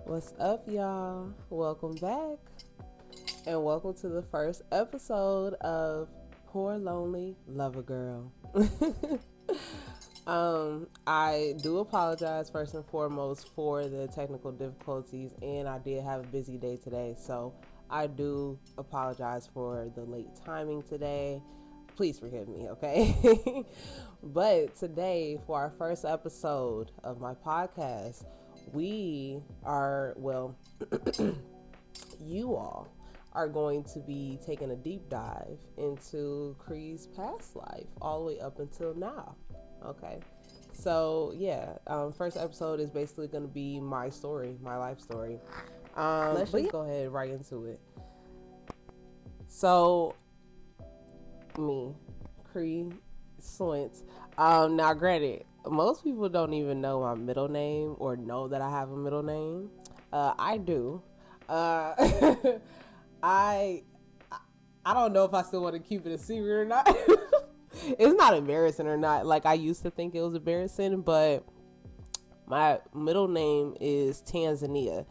What's up, y'all? Welcome back, and welcome to the first episode of Poor Lonely Lover Girl. I do apologize first and foremost for the technical difficulties, and I did have a busy day today, so I do apologize for the late timing today. Please forgive me, okay? But today, for our first episode of my podcast, we are, you all are going to be taking a deep dive into Cree's past life all the way up until now. Okay. So, first episode is basically going to be my story, my life story. Let's just go ahead right into it. So, me, Cree Swint. Now, granted, most people don't even know my middle name or know that I have a middle name. I do. I don't know if I still want to keep it a secret or not. It's not embarrassing or not. Like, I used to think it was embarrassing, but my middle name is Tanzania.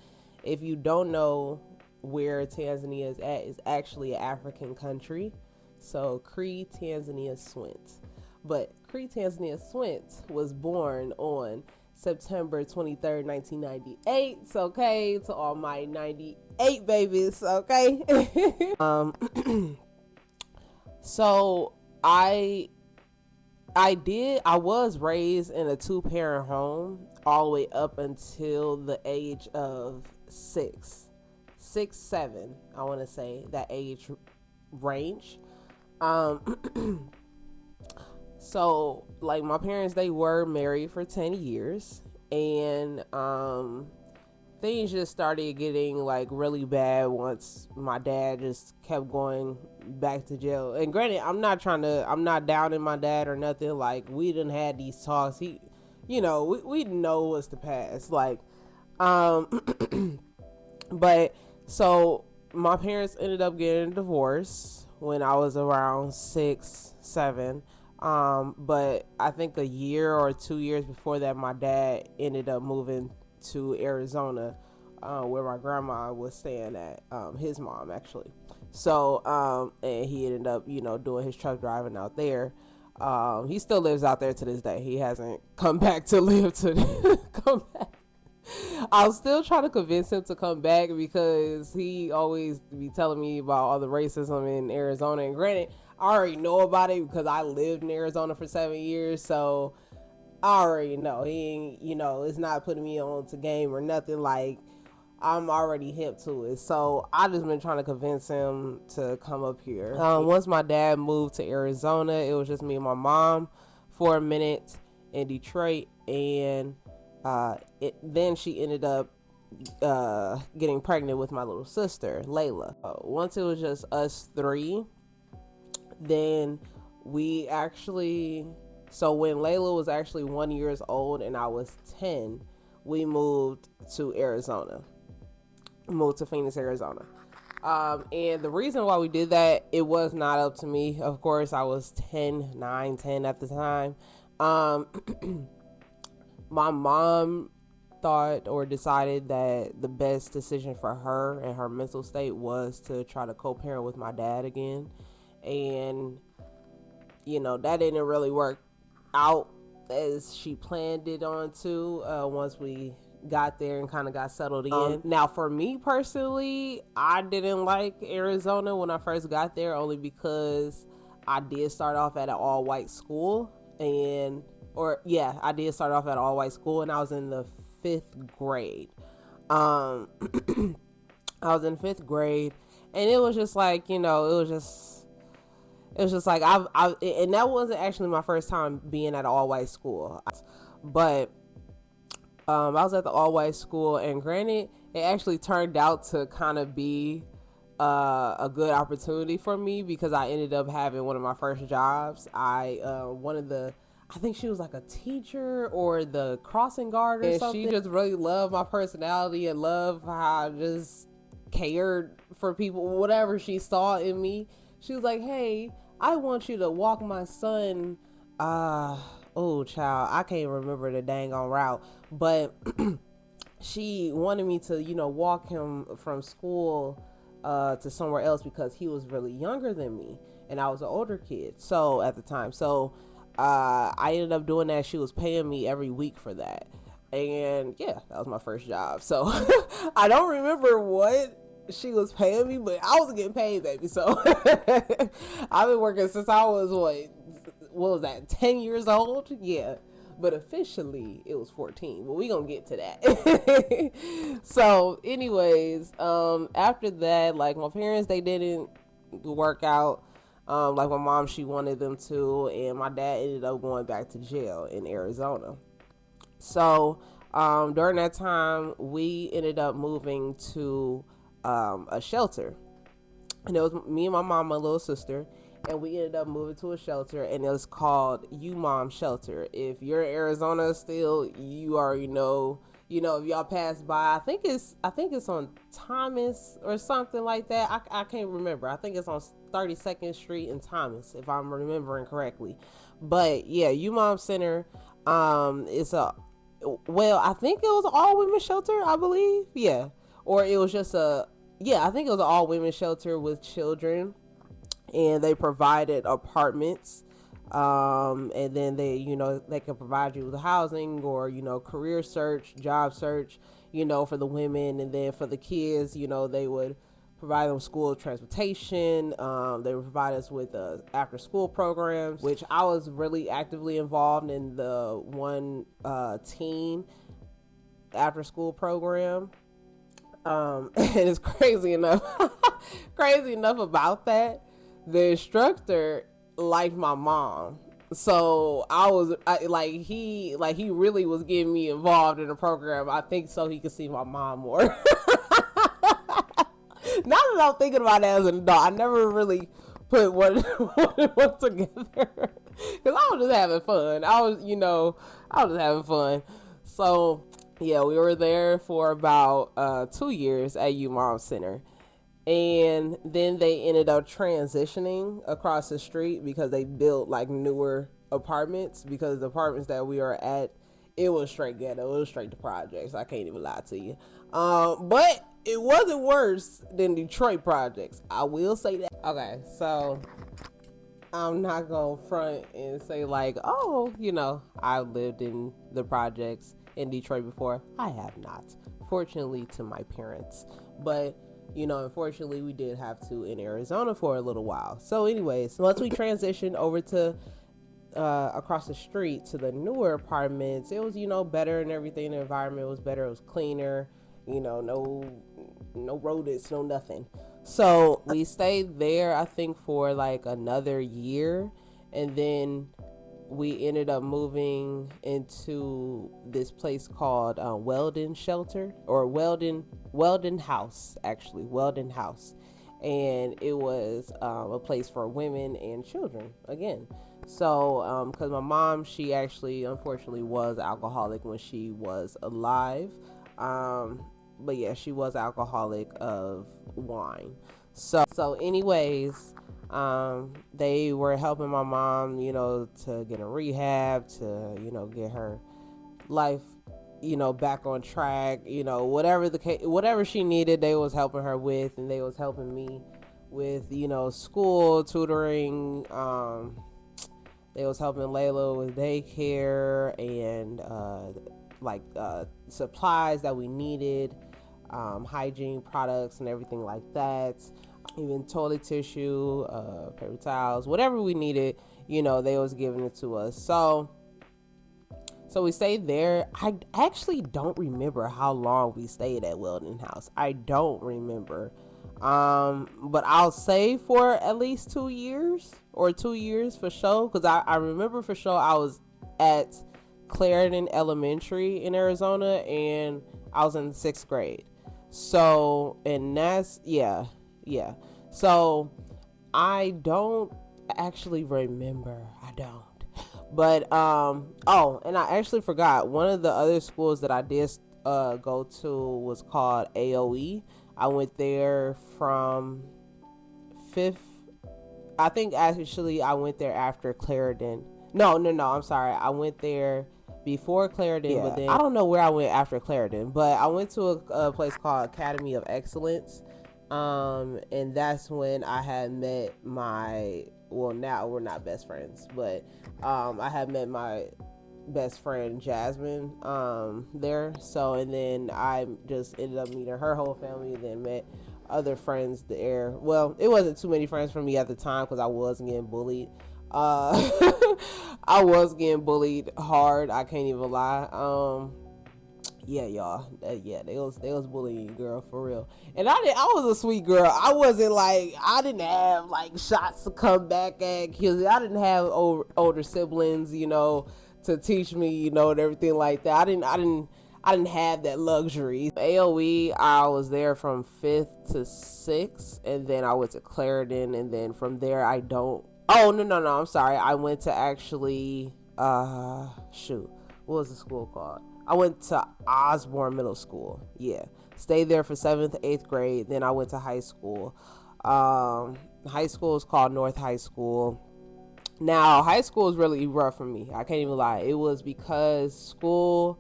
If you don't know where Tanzania is at, it's actually an African country. So Cree Tanzania Swint. But Cree Tanzania Swint was born on September 23rd, 1998. It's okay to all my 98 babies, okay? So I was raised in a 2-parent home all the way up until the age of 6, 7, I want to say, that age range. So like my parents, they were married for 10 years, and things just started getting like really bad once my dad just kept going back to jail. And granted, I'm not downing my dad or nothing. Like, we done had these talks. We know what's the past. Like, but so my parents ended up getting divorced when I was around 6, 7. But I think a year or 2 years before that, my dad ended up moving to Arizona, where my grandma was staying at, his mom actually. So, and he ended up, doing his truck driving out there. He still lives out there to this day. He hasn't come back to live to come back. I was still trying to convince him to come back because he always be telling me about all the racism in Arizona. And granted, I already know about it because I lived in Arizona for 7 years. So I already know. He ain't, it's not putting me on to game or nothing. Like, I'm already hip to it. So I just been trying to convince him to come up here. Once my dad moved to Arizona, it was just me and my mom for a minute in Detroit. And then she ended up getting pregnant with my little sister, Layla. Once it was just us three, then we actually, so when Layla was actually 1 year old and I was 10, we moved to Arizona, moved to Phoenix, Arizona. And the reason why we did that, it was not up to me. Of course, I was 9, 10 at the time. My mom thought or decided that the best decision for her and her mental state was to try to co-parent with my dad again. And, that didn't really work out as she planned it on to, once we got there and kind of got settled in. Now, for me personally, I didn't like Arizona when I first got there, only because I did start off at an all-white school. I did start off at an all-white school, and I was in the 5th grade. I was in 5th grade, and it was just like, it was just like, and that wasn't actually my first time being at an all-white school. But I was at the all-white school, and granted, it actually turned out to kind of be a good opportunity for me because I ended up having one of my first jobs. I think she was like a teacher or the crossing guard or something. She just really loved my personality and loved how I just cared for people, whatever she saw in me. She was like, hey, I want you to walk my son. Oh, child, I can't remember the dang on route. But she wanted me to, walk him from school to somewhere else because he was really younger than me and I was an older kid. So at the time, so I ended up doing that. She was paying me every week for that, and yeah, that was my first job. So I don't remember what she was paying me, but I was getting paid, baby. So I've been working since I was what was that, 10 years old? Yeah. But officially it was 14. But we gonna get to that. So anyways, after that, like my parents, they didn't work out. Like my mom, she wanted them to, and my dad ended up going back to jail in Arizona. So during that time, we ended up moving to a shelter, and it was me and my mom, my little sister, and we ended up moving to a shelter, and it was called U Mom Shelter. If you're in Arizona still, you already know. If y'all pass by, I think it's on Thomas or something like that. I can't remember. I think it's on 32nd Street in Thomas, if I'm remembering correctly. But yeah, U Mom Center. It's a well, I think it was an all women shelter, I believe. Yeah, or it was just a yeah. I think it was an all women shelter with children, and they provided apartments, and then they can provide you with housing, or career search, job search, for the women, and then for the kids, they would provide them school transportation. They would provide us with after school programs, which I was really actively involved in the one teen after school program. And it's crazy enough, crazy enough about that, the instructor liked my mom. So he really was getting me involved in the program. I think so he could see my mom more. Now that I'm thinking about it as an adult, I never really put one together because I was just having fun. I was just having fun. So yeah, we were there for about 2 years at U Mom Center, and then they ended up transitioning across the street because they built like newer apartments, because the apartments that we were at, it was straight ghetto, it was straight to projects. I can't even lie to you. But it wasn't worse than Detroit projects, I will say that. Okay, so I'm not gonna front and say like, oh, I lived in the projects in Detroit before. I have not, fortunately to my parents, but unfortunately we did have to in Arizona for a little while. So anyways, once we transitioned over to across the street to the newer apartments, it was better and everything. The environment was better, it was cleaner, no rodents, no nothing. So we stayed there, I think, for like another year, and then we ended up moving into this place called Weldon Shelter, or Weldon House, actually Weldon House, and it was a place for women and children again. So because my mom, she actually unfortunately was alcoholic when she was alive, but yeah, she was alcoholic of wine. So anyways, they were helping my mom, to get a rehab, to get her life, back on track, whatever the case, whatever she needed, they was helping her with, and they was helping me with school tutoring. They was helping Layla with daycare and supplies that we needed, hygiene products and everything like that, even toilet tissue, paper towels, whatever we needed, they was giving it to us. So we stayed there. I actually don't remember how long we stayed at Weldon House. I don't remember. But I'll say for at least 2 years, or 2 years for sure, because I remember for sure I was at Clarendon Elementary in Arizona, and I was in 6th grade. So, and that's, yeah. So, I don't actually remember. I don't. But, oh, and I actually forgot, one of the other schools that I did go to was called AOE. I went there from 5th. I went there after Clarendon. No, I'm sorry. I went there before Clarendon, but then I don't know where I went after Clarendon, but I went to a place called Academy of Excellence. And that's when I had met now we're not best friends, but I had met my best friend Jasmine there. So, and then I just ended up meeting her whole family, and then met other friends there. Well, it wasn't too many friends for me at the time because I was getting bullied. I was getting bullied hard. I can't even lie. Yeah, y'all. Yeah, they was bullying, girl, for real. And I was a sweet girl. I wasn't like, I didn't have like shots to come back at kids. I didn't have older siblings, to teach me, and everything like that. I didn't have that luxury. AOE, I was there from 5th to 6th, and then I went to Clarendon, and then from there I don't. Oh no, I'm sorry. I went to actually what was the school called? I went to Osborne Middle School. Yeah. Stayed there for 7th, 8th grade. Then I went to high school. High school is called North High School. Now, high school is really rough for me. I can't even lie. It was because school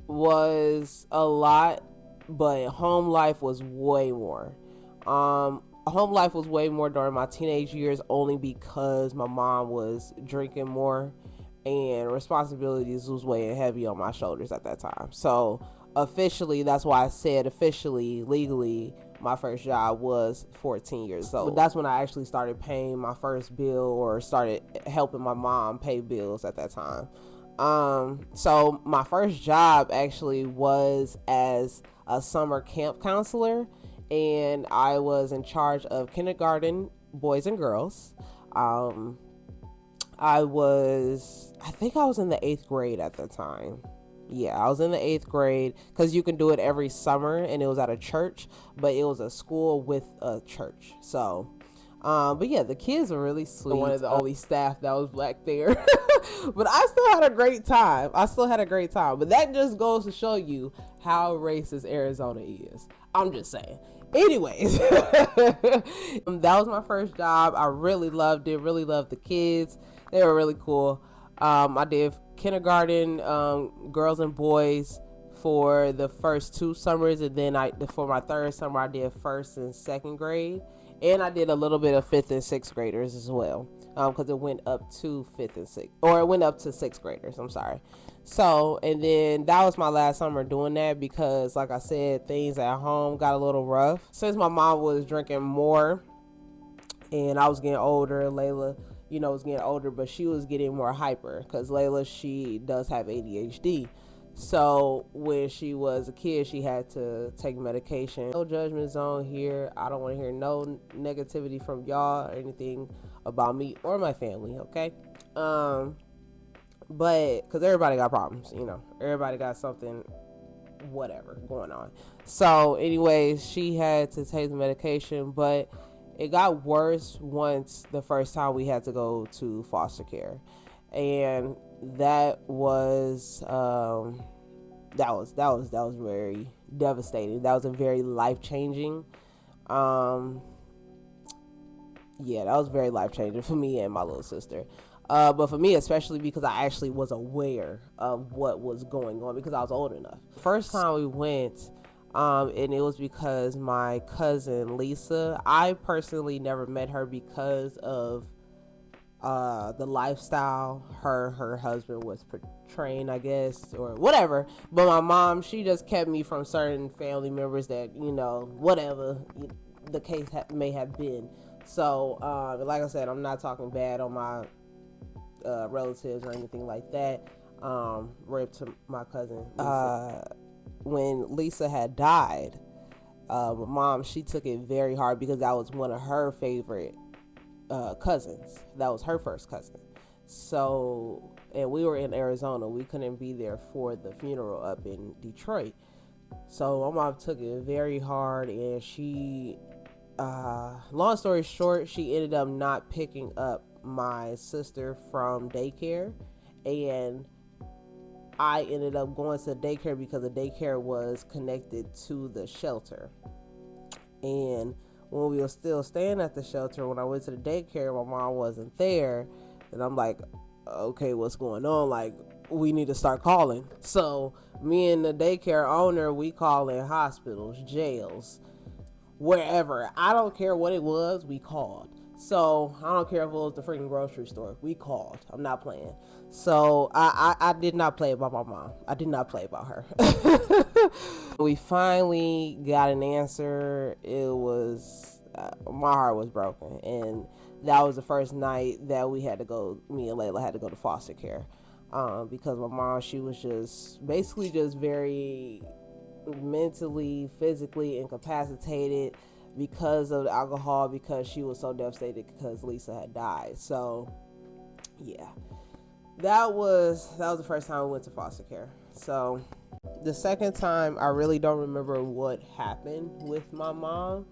was a lot, but home life was way more. Home life was way more during my teenage years, only because my mom was drinking more and responsibilities was weighing heavy on my shoulders at that time. So officially, that's why I said officially, legally, my first job was 14 years old. But that's when I actually started paying my first bill, or started helping my mom pay bills at that time. So my first job actually was as a summer camp counselor, and I was in charge of kindergarten boys and girls. I think I was in the 8th grade at the time. Yeah, I was in the 8th grade, because you can do it every summer, and it was at a church, but it was a school with a church. So, but yeah, the kids were really sweet. One of the only staff that was black there. But I still had a great time. But that just goes to show you how racist Arizona is. I'm just saying. Anyways, that was my first job. I really loved it. Really loved the kids. They were really cool. I did kindergarten, girls and boys for the first 2 summers, and then for my 3rd summer I did 1st and 2nd grade, and I did a little bit of 5th and 6th graders as well, because it went up to 5th and 6th, or it went up to 6th graders. I'm sorry. So, and then that was my last summer doing that, because like I said, things at home got a little rough since my mom was drinking more, and I was getting older. Layla, was getting older, but she was getting more hyper, because Layla, she does have ADHD. So when she was a kid, she had to take medication. No judgment zone here. I don't want to hear no negativity from y'all or anything about me or my family, okay? But because everybody got problems, everybody got something, whatever going on. So anyways, she had to take the medication, but it got worse once the first time we had to go to foster care, and that was very devastating. That was a very life-changing. That was very life-changing for me and my little sister. But for me, especially because I actually was aware of what was going on because I was old enough. First time we went, and it was because my cousin Lisa, I personally never met her because of the lifestyle her husband was portraying, I guess, or whatever. But my mom, she just kept me from certain family members that, whatever the case may have been. So, like I said, I'm not talking bad on my relatives or anything like that. Rape to my cousin Lisa. When Lisa had died, my mom, she took it very hard because that was one of her favorite cousins. That was her first cousin. So, and we were in Arizona. We couldn't be there for the funeral up in Detroit. So my mom took it very hard, and she, long story short, she ended up not picking up my sister from daycare, and I ended up going to daycare because the daycare was connected to the shelter. And when we were still staying at the shelter, when I went to the daycare, my mom wasn't there. And I'm like, okay, what's going on? Like, we need to start calling. So me and the daycare owner, we call in hospitals, jails, wherever. I don't care what it was, we called. So I don't care if it was the freaking grocery store. We called. I'm not playing. So I did not play about my mom. I did not play about her. We finally got an answer. It was my heart was broken, and that was the first night that we had to go. Me and Layla had to go to foster care because my mom, she was just basically just very mentally, physically incapacitated because of the alcohol, because she was so devastated because Lisa had died. So yeah, that was the first time we went to foster care. So the second time, I really don't remember what happened with my mom,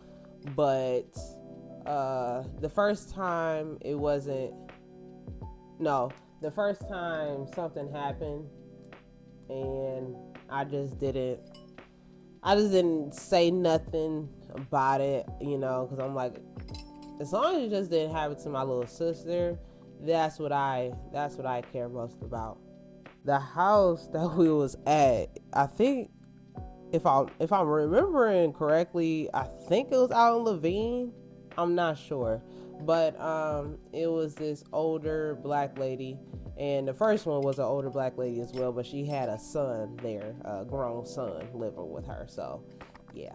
but the first time it wasn't, no, the first time something happened and I just didn't say nothing about it, you know, because I'm like, as long as it just didn't happen to my little sister, that's what I care most about. The house that we was at, I think, if I'm remembering correctly, I think it was out in Levine. I'm not sure, but it was this older black lady, and the first one was an older black lady as well, but she had a son there, a grown son living with her. So yeah,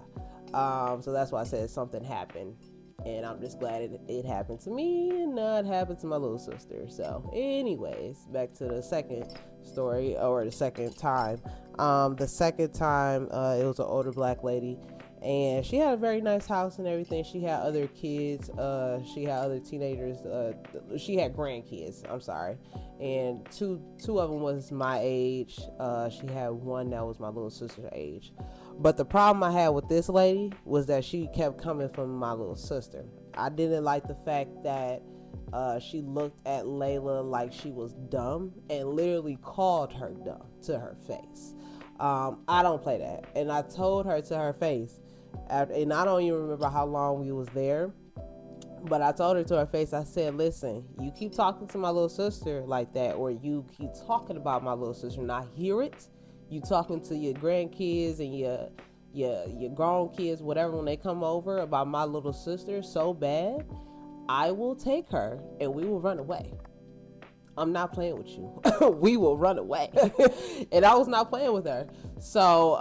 so that's why I said something happened, and I'm just glad it happened to me and not happened to my little sister. So anyways, back to the second story, or the second time. The second time, it was an older black lady, and she had a very nice house and everything. She had other kids, she had other teenagers, she had grandkids, I'm sorry, and two of them was my age. She had one that was my little sister's age. But the problem I had with this lady was that she kept coming from my little sister. I didn't like the fact that she looked at Layla like she was dumb and literally called her dumb to her face. I don't play that, and I told her to her face, and I don't even remember how long we was there, but I told her to her face, I said, listen, you keep talking to my little sister like that, or you keep talking about my little sister and I hear it, you talking to your grandkids and your grown kids, whatever, when they come over about my little sister so bad, I will take her and we will run away. I'm not playing with you. We will run away. And I was not playing with her. So,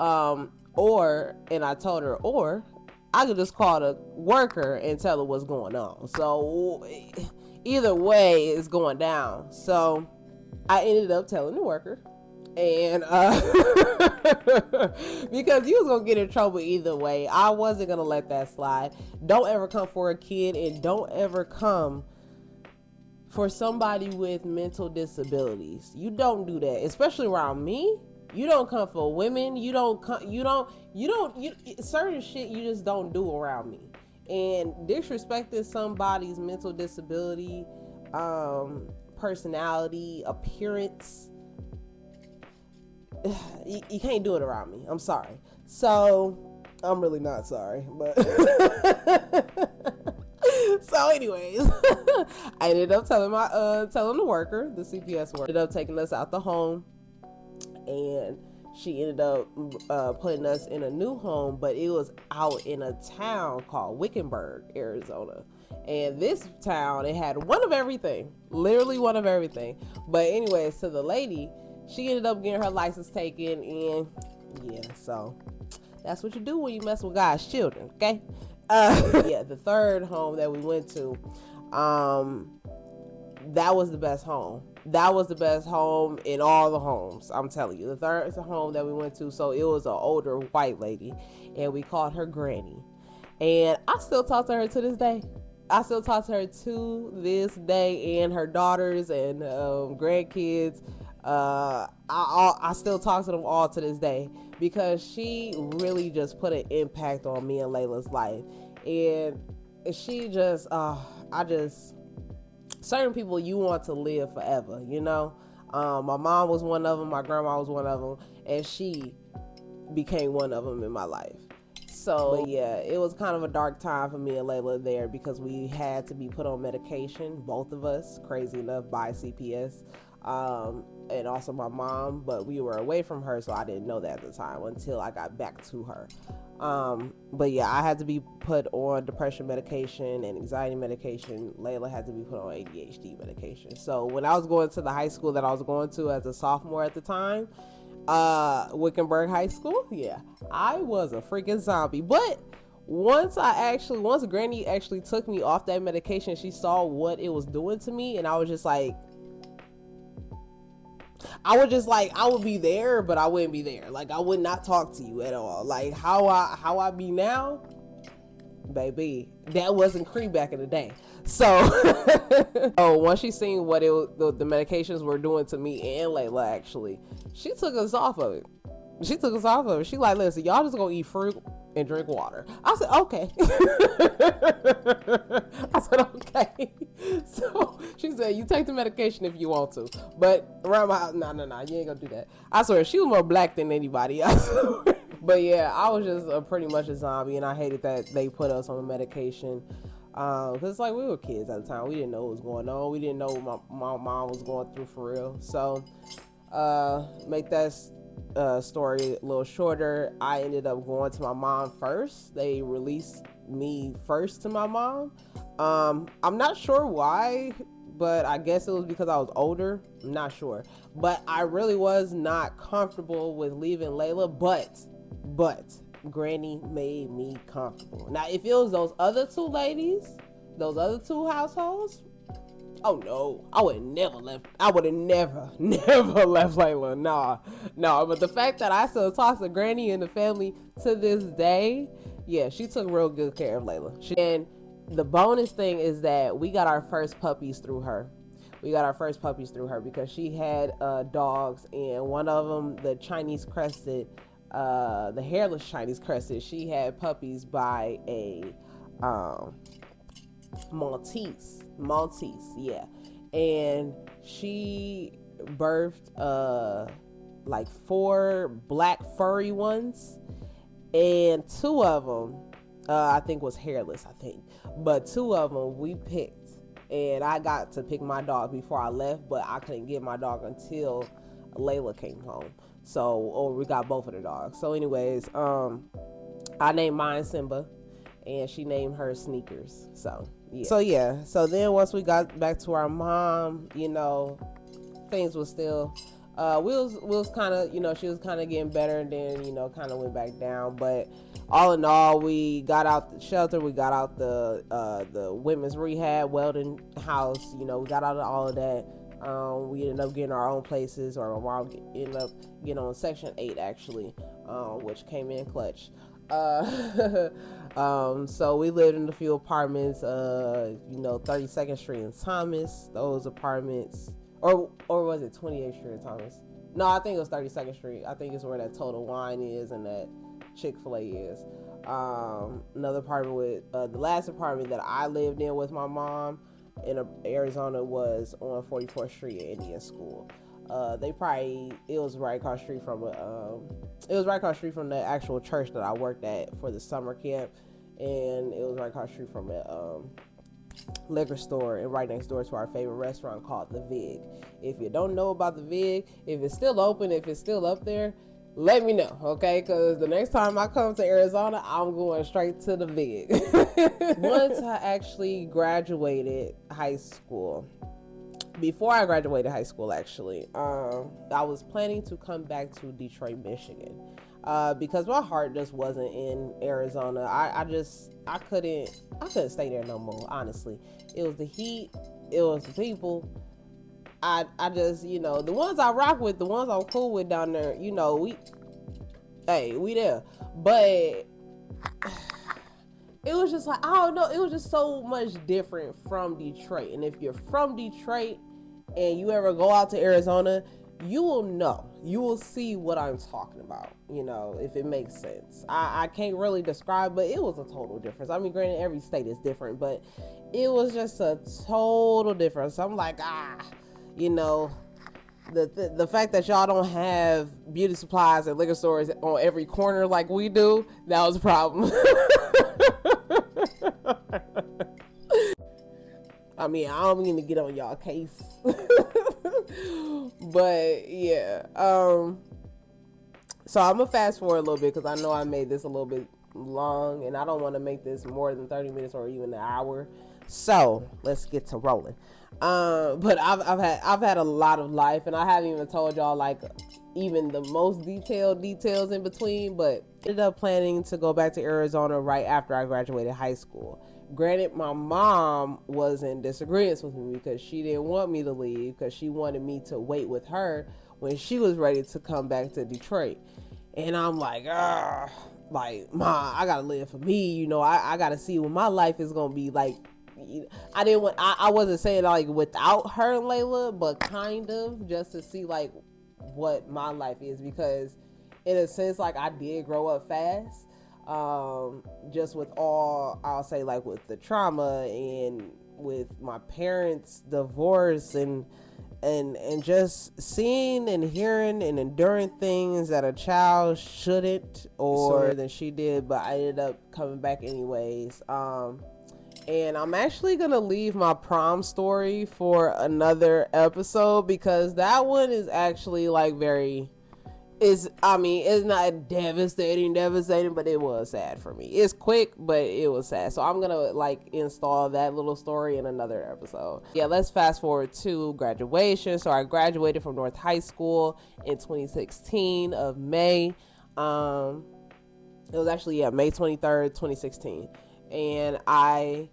and I told her, or I could just call the worker and tell her what's going on. So either way, it's going down. So I ended up telling the worker. And because you was gonna get in trouble either way, I wasn't gonna let that slide. Don't ever come for a kid, and don't ever come for somebody with mental disabilities. You don't do that, especially around me. You don't come for women. You certain shit you just don't do around me. And disrespecting somebody's mental disability, personality, appearance, you can't do it around me. I'm sorry. So I'm really not sorry, but so anyways, I ended up telling the worker, the CPS worker, ended up taking us out the home, and she ended up putting us in a new home, but it was out in a town called Wickenburg, Arizona. And this town, it had one of everything, literally one of everything. But anyways, to the lady, she ended up getting her license taken, and yeah, so that's what you do when you mess with God's children, okay? Yeah, the third home that we went to, that was the best home. That was the best home in all the homes, I'm telling you. The third home that we went to, so it was an older white lady, and we called her Granny. And I still talk to her to this day. And her daughters and grandkids. I still talk to them all to this day, because she really just put an impact on me and Layla's life. And she just, certain people you want to live forever, you know? My mom was one of them, my grandma was one of them, and she became one of them in my life. So, but yeah, it was kind of a dark time for me and Layla there, because we had to be put on medication, both of us, crazy enough, by CPS. and also my mom, but we were away from her, so I didn't know that at the time until I got back to her. But yeah, I had to be put on depression medication and anxiety medication. Layla had to be put on ADHD medication. So when I was going to the high school that I was going to as a sophomore at the time, Wickenburg High School, yeah, I was a freaking zombie. But once Granny actually took me off that medication, she saw what it was doing to me, and I would be there, but I wouldn't be there. Like, I would not talk to you at all. Like, how I be now, baby, that wasn't creep back in the day. So, once she seen what the medications were doing to me and Layla, actually, she took us off of it. She like, listen, y'all just gonna eat fruit and drink water. I said, okay. Okay. So she said, you take the medication if you want to, but around my house, no, you ain't gonna do that. I swear, she was more black than anybody. I swear. But yeah, I was just pretty much a zombie, and I hated that they put us on the medication. Cause like, we were kids at the time. We didn't know what was going on. We didn't know what my mom was going through for real. So, make that story a little shorter. I ended up going to my mom first. They released me first to my mom. I'm not sure why, but I guess it was because I was older. I'm not sure, but I really was not comfortable with leaving Layla. But Granny made me comfortable. Now, if it was those other two ladies, those other two households, oh no, I would have never left. I would have never left Layla. Nah. But the fact that I still talk to Granny and the family to this day, yeah, she took real good care of Layla. And the bonus thing is that we got our first puppies through her. Because she had dogs, and one of them, the Chinese crested, the hairless Chinese crested, she had puppies by a Maltese, yeah. And she birthed like 4 black furry ones, and 2 of them I think was hairless, but 2 of them we picked, and I got to pick my dog before I left, but I couldn't get my dog until Layla came home. So, we got both of the dogs. So anyways, I named mine Simba, and she named her Sneakers. So so then once we got back to our mom, things was still we was kind of, she was kind of getting better, and then kind of went back down. But all in all, we got out the shelter, we got out the women's rehab, Weldon House, we got out of all of that. We ended up getting our own places, or my mom ended up getting on Section 8 actually, which came in clutch. So we lived in a few apartments, 32nd Street and Thomas. Those apartments, or was it 28th Street and Thomas? No, I think it was 32nd Street. I think it's where that Total Wine is and that Chick-fil-A is. Another apartment with the last apartment that I lived in with my mom in Arizona was on 44th Street at Indian School. It was right across the street from the actual church that I worked at for the summer camp, and it was right across the street from a liquor store, and right next door to our favorite restaurant called The Vig. If you don't know about The Vig, if it's still open, if it's still up there, let me know, okay? Because the next time I come to Arizona, I'm going straight to The Vig. Once I actually graduated high school, before I graduated high school, actually, I was planning to come back to Detroit, Michigan, because my heart just wasn't in Arizona. I couldn't stay there no more, honestly. It was the heat, it was the people. I just, the ones I rock with, the ones I'm cool with down there, we there. But it was just like, I don't know, it was just so much different from Detroit. And if you're from Detroit and you ever go out to Arizona, you will know, you will see what I'm talking about, if it makes sense. I can't really describe, but it was a total difference. I mean, granted, every state is different, but it was just a total difference. I'm like, the fact that y'all don't have beauty supplies and liquor stores on every corner like we do, that was a problem. I mean, I don't mean to get on y'all case, But yeah, so I'm gonna fast forward a little bit because I know I made this a little bit long, and I don't want to make this more than 30 minutes or even an hour. So let's get to rolling. But I've had a lot of life, and I haven't even told y'all like even the most detailed details in between. But ended up planning to go back to Arizona right after I graduated high school. Granted, my mom was in disagreement with me because she didn't want me to leave because she wanted me to wait with her when she was ready to come back to Detroit. And I'm like, like, Ma, I gotta live for me. You know, I gotta see what my life is gonna be like. I wasn't saying like without her and Layla, but kind of just to see like what my life is, because in a sense, like I did grow up fast. Just with all, I'll say, like with the trauma and with my parents' divorce and just seeing and hearing and enduring things that a child shouldn't or than she did, but I ended up coming back anyways. And I'm actually gonna leave my prom story for another episode because that one is actually like very, it's not devastating, but it was sad for me. It's quick, but it was sad. So I'm gonna like install that little story in another episode. Yeah, let's fast forward to graduation. So I graduated from North High School in 2016 of May. It was actually May 23rd, 2016, and I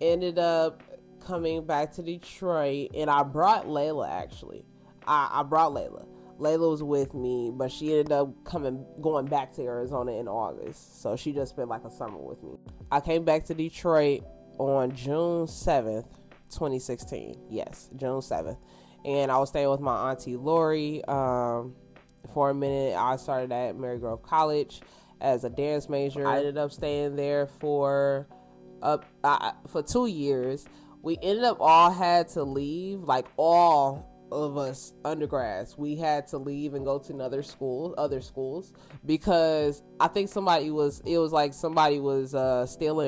ended up coming back to Detroit, and I brought Layla actually. I brought Layla. Layla was with me, but she ended up going back to Arizona in August. So she just spent like a summer with me. I came back to Detroit on June 7th, 2016. Yes, June 7th. And I was staying with my auntie Lori. For a minute, I started at Marygrove College as a dance major. I ended up staying there for 2 years. We ended up all had to leave, like all of us undergrads, we had to leave and go to other schools because I think somebody was stealing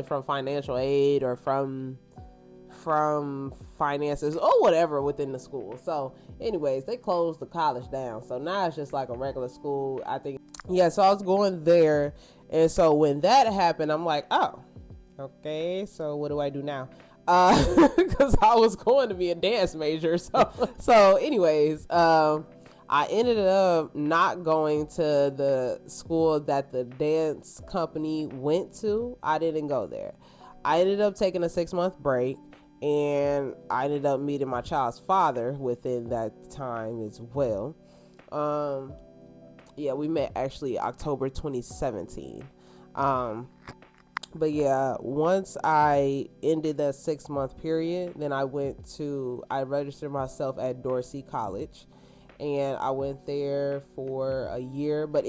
from financial aid or from finances or whatever within the school. So anyways, they closed the college down, so now it's just like a regular school, I think. Yeah, so I was going there, and so when that happened, I'm like, oh, okay, so what do I do now? Because I was going to be a dance major. So anyways, I ended up not going to the school that the dance company went to. I didn't go there. I ended up taking a 6-month break, and I ended up meeting my child's father within that time as well. Yeah, we met actually October 2017. But yeah, once I ended that 6-month period, then I registered myself at Dorsey College, and I went there for a year. But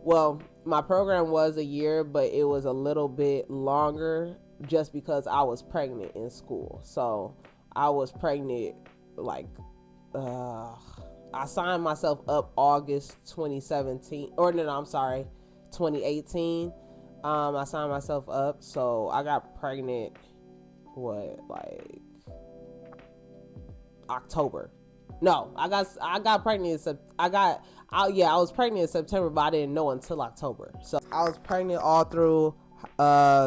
well, my program was a year, but it was a little bit longer just because I was pregnant in school. So I was pregnant, like, I signed myself up August 2017, or no, I'm sorry, 2018. I signed myself up, so I got pregnant, like October. No, I got pregnant I was pregnant in September, but I didn't know until October. So I was pregnant all through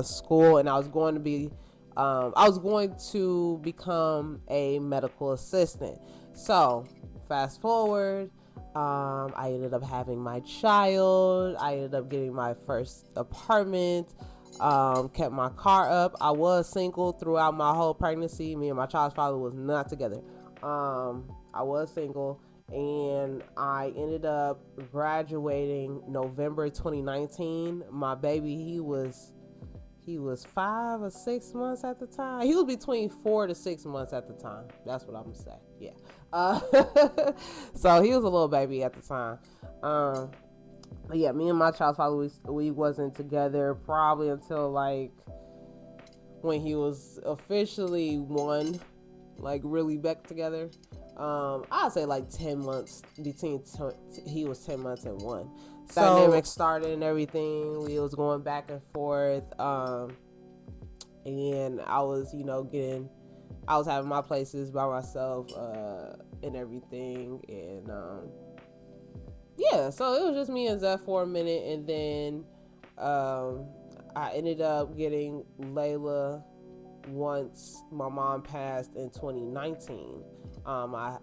school, and I was going to become a medical assistant. So fast forward, I ended up having my child. I ended up getting my first apartment. Kept my car up. I was single throughout my whole pregnancy. Me and my child's father was not together. I was single, and I ended up graduating November 2019. My baby, he was 5 or 6 months at the time. He was between 4 to 6 months at the time. That's what I'm gonna say. Yeah. So he was a little baby at the time. But yeah, me and my child's father, we wasn't together probably until like when he was officially 1, like really back together. I'd say like 10 months he was 10 months and 1. So dynamic started and everything. We was going back and forth. And I was, getting I was having my places by myself and everything, and yeah, so it was just me and Zeph for a minute, and then I ended up getting Layla once my mom passed in 2019. I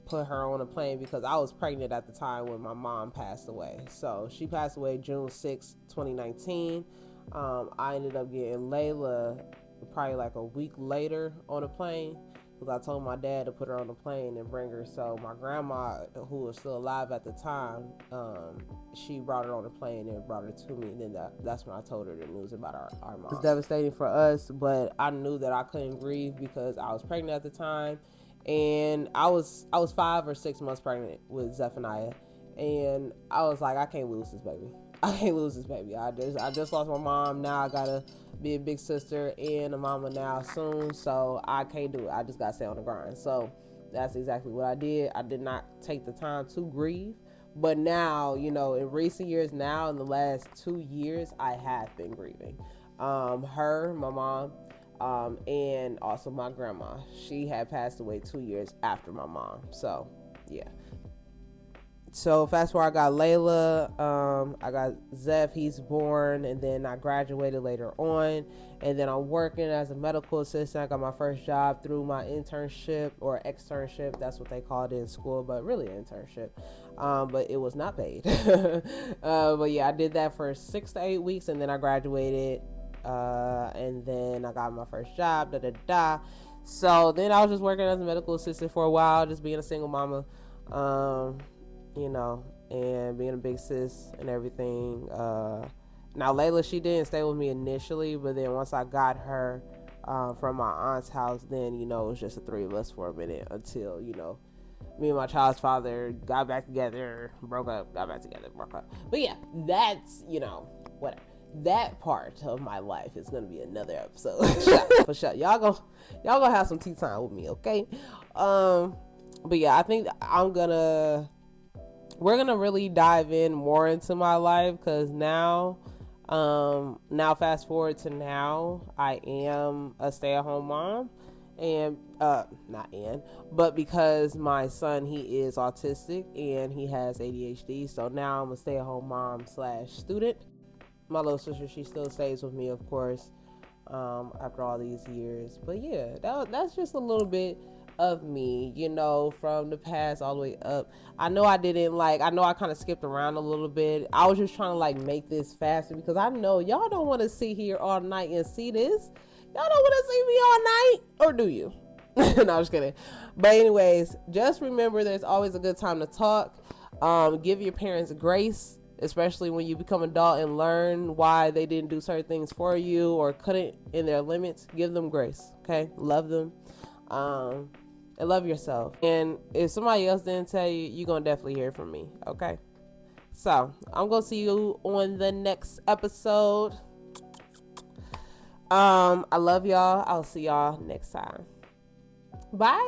put her on a plane because I was pregnant at the time when my mom passed away. So she passed away June 6, 2019. I ended up getting Layla probably like a week later on a plane because I told my dad to put her on the plane and bring her. So my grandma, who was still alive at the time, she brought her on the plane and brought her to me. And then that's when I told her the news about our mom. It was devastating for us, but I knew that I couldn't grieve because I was pregnant at the time, and I was 5 or 6 months pregnant with Zephaniah, and I was like, I can't lose this baby. I can't lose this baby. I just lost my mom. Now I gotta be a big sister and a mama now soon, so I can't do it. I just gotta stay on the grind. So that's exactly what I did. I did not take the time to grieve, but now, you know, in recent years, now in the last 2 years, I have been grieving. Her, my mom, and also my grandma. She had passed away 2 years after my mom. So yeah. So fast forward, I got Layla, I got Zeph, he's born, and then I graduated later on, and then I'm working as a medical assistant. I got my first job through my internship or externship, that's what they called it in school, but really an internship, but it was not paid. But yeah, I did that for 6 to 8 weeks, and then I graduated, and then I got my first job, So then I was just working as a medical assistant for a while, just being a single mama, you know, and being a big sis and everything. Now Layla, she didn't stay with me initially, but then once I got her from my aunt's house, then, you know, it was just the 3 of us for a minute until, you know, me and my child's father got back together, broke up, got back together, broke up. But yeah, that's, you know, whatever. That part of my life is gonna be another episode. For sure. Y'all gonna have some tea time with me, okay? But yeah, I think we're gonna really dive in more into my life, because now fast forward to now, I am a stay-at-home mom, and but because my son, he is autistic and he has ADHD, so now I'm a stay-at-home mom / student. My little sister, she still stays with me, of course, after all these years. But yeah, that's just a little bit of me, you know, from the past all the way up. I know I kind of skipped around a little bit. I was just trying to like make this faster because I know y'all don't want to sit here all night and see this. Y'all don't want to see me all night, or do you? No, I'm just kidding. But anyways, just remember there's always a good time to talk. Give your parents grace, especially when you become adult and learn why they didn't do certain things for you or couldn't in their limits. Give them grace, okay? Love them. And love yourself. And if somebody else didn't tell you, you're going to definitely hear from me, okay? So, I'm going to see you on the next episode. I love y'all. I'll see y'all next time. Bye.